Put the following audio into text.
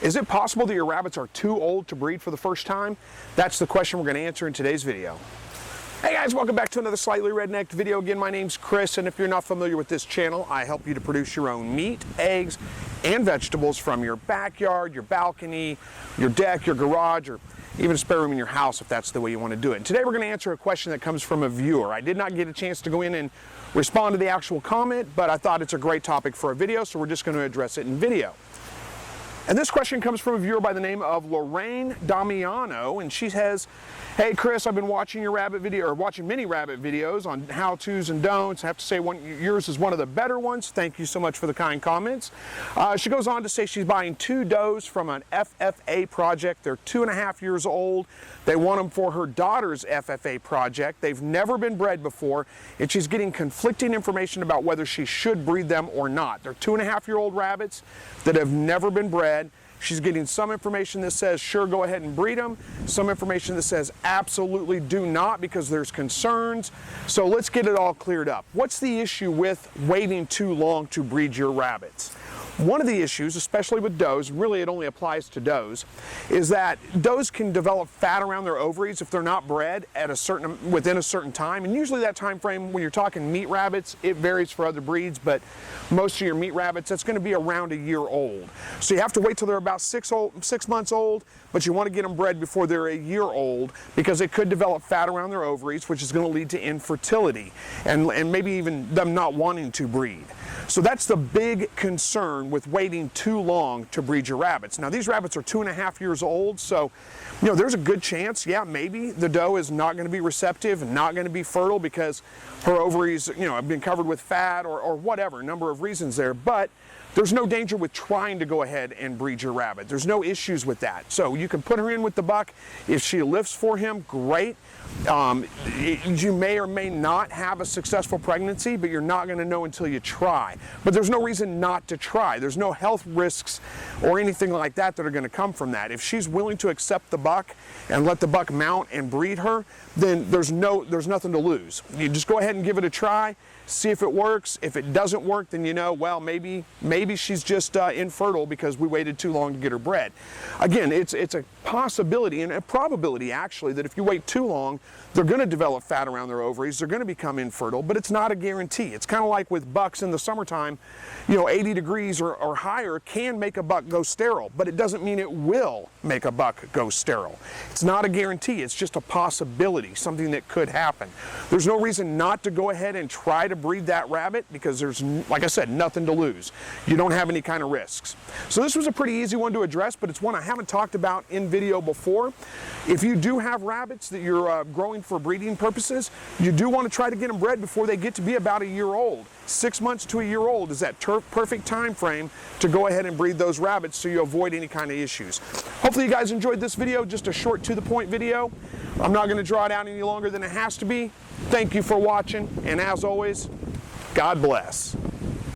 Is it possible that your rabbits are too old to breed for the first time? That's the question we're going to answer in today's video. Hey guys, welcome back to another Slightly Rednecked video. Again, my name's Chris, and if you're not familiar with this channel, I help you to produce your own meat, eggs, and vegetables from your backyard, your balcony, your deck, your garage, or even a spare room in your house if that's the way you want to do it. And today we're going to answer a question that comes from a viewer. I did not get a chance to go in and respond to the actual comment, but I thought it's a great topic for a video, so we're just going to address it in video. And this question comes from a viewer by the name of Lorraine Damiano, and she says, "Hey Chris, I've been watching your rabbit video, or watching many rabbit videos on how-tos and don'ts. I have to say yours is one of the better ones. Thank you so much for the kind comments." She goes on to say she's buying 2 does from an FFA project. They're 2.5 years old. They want them for her daughter's FFA project. They've never been bred before, and she's getting conflicting information about whether she should breed them or not. They're 2.5-year-old rabbits that have never been bred. She's getting some information that says, sure, go ahead and breed them. Some information that says, absolutely do not, because there's concerns. So let's get it all cleared up. What's the issue with waiting too long to breed your rabbits? One of the issues, especially with does, really it only applies to does, is that does can develop fat around their ovaries if they're not bred at within a certain time. And usually that time frame, when you're talking meat rabbits, it varies for other breeds, but most of your meat rabbits, that's going to be around a year old. So you have to wait till they're about 6 months old, but you want to get them bred before they're a year old, because it could develop fat around their ovaries, which is going to lead to infertility and maybe even them not wanting to breed. So that's the big concern with waiting too long to breed your rabbits. Now these rabbits are 2.5 years old, so there's a good chance, yeah, maybe the doe is not going to be receptive and not going to be fertile because her ovaries, have been covered with fat or whatever, a number of reasons there. But there's no danger with trying to go ahead and breed your rabbit. There's no issues with that. So you can put her in with the buck. If she lives for him, great. You may or may not have a successful pregnancy, but you're not going to know until you try. But there's no reason not to try. There's no health risks or anything like that that are going to come from that. If she's willing to accept the buck and let the buck mount and breed her, then there's nothing to lose. You just go ahead and give it a try. See if it works. If it doesn't work, then well, maybe she's just infertile because we waited too long to get her bred. Again, it's a possibility and a probability actually that if you wait too long, they're going to develop fat around their ovaries. They're going to become infertile, but it's not a guarantee. It's kind of like with bucks in the summertime. 80 degrees or higher can make a buck go sterile, but it doesn't mean it will make a buck go sterile. It's not a guarantee. It's just a possibility, something that could happen. There's no reason not to go ahead and try to breed that rabbit because there's, like I said, nothing to lose. You don't have any kind of risks. So this was a pretty easy one to address, but it's one I haven't talked about in video before. If you do have rabbits that you're growing for breeding purposes, you do want to try to get them bred before they get to be about a year old. 6 months to a year old is that perfect time frame to go ahead and breed those rabbits so you avoid any kind of issues. Hopefully you guys enjoyed this video, just a short to the point video. I'm not going to draw it out any longer than it has to be. Thank you for watching, and as always, God bless.